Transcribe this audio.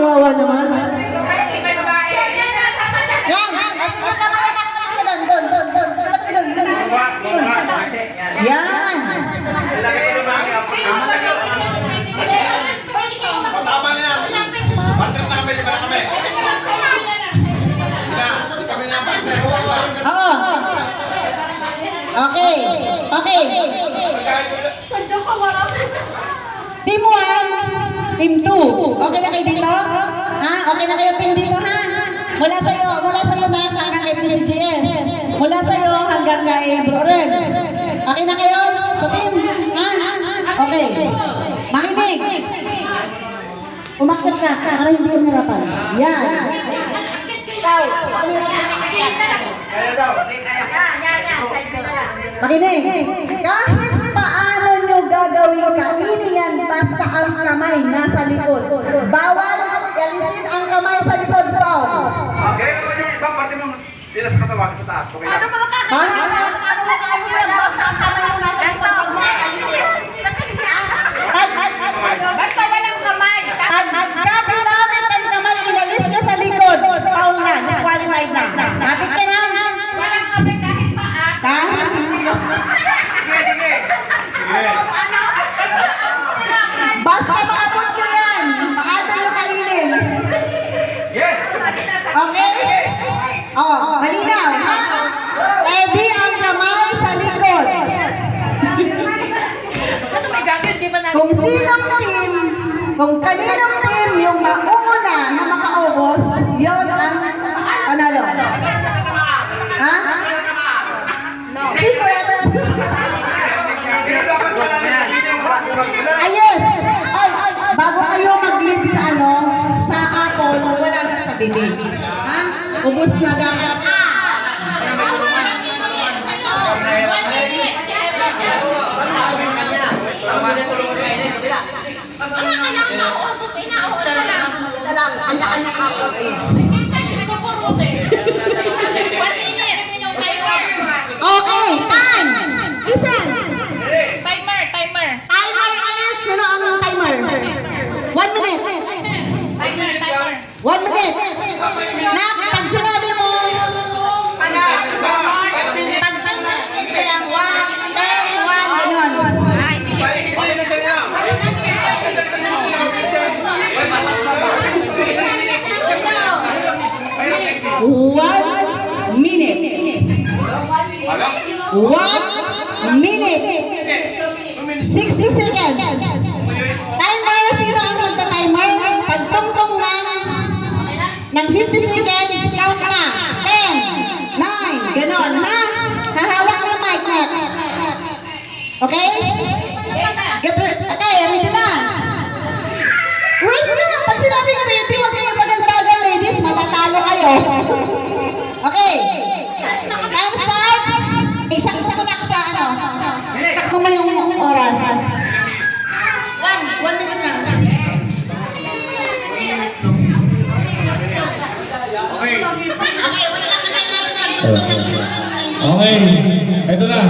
kawawa naman. Yan. Tama na yan. Partner na kami, di ba na kami? Kami na partner. Oo. Okay. Okay. Team 1, Team 2. Okay na kayo dito? Ha? Okay na kayo team dito, ha? Mula sa'yo na hanggang kay PCGS. Mula sa'yo hanggang kay Bro Renz. Okay na kayo sa team? Ha? Okay. Makinig. Umakyat ka para hindi yung hirapan. Yan. Ikaw. Makinig. Kahit paano nyo gagawin kainin yan basta ang kamay nasa likod. Bawal galisin ang kamay sa likod ko. Okay, naman yung ibang parte mo. Dila sa katawan, sa taas. Okay lang. Paano mo kainin yan basta ang kamay mo nasa likod mo? Basta walang kamay. Pagka ginamit ang kamay, inalis nyo sa likod. Foul na, disqualified na. Matik ka na. Walang kamay kahit paa. Kahit basta maabot nyo yan. Paano nyo kainin? Okay? Oh, malinaw. Ha? Ready ang kamay sa likod. Ano may gagawin? Di ba natin? Kung sinong team, kung kaninong team yung mauna na makaubos, yun ang panalo. Ha? Secret. Ayos! Ay, bago kayo mag-lead sa sa apple, wala na sa bibig. Ha? Ubus na dapat. Anak-anak ako. Okay, time! Listen! Timer. Timer is, sino ang timer? 1 minute. Timer. 1 minute. Na, pag sinabi mo, pag lang, 1, 10, 1, gano'n. One minute. 1 minute. 60 seconds. Timer, sino ang magta-timer? Pagtungtong ng 50 seconds, count na. 10, 9, gano'n na. Hahawak ng mic na. Okay? Okay, ready na. Ready na. Pag sinabi na ready, huwag kayo bagal-bagal, ladies. Matatalo kayo. Okay. Time starts. Isa ko na sa Takbo mo yung oras. 1 minute na. Okay, ito na.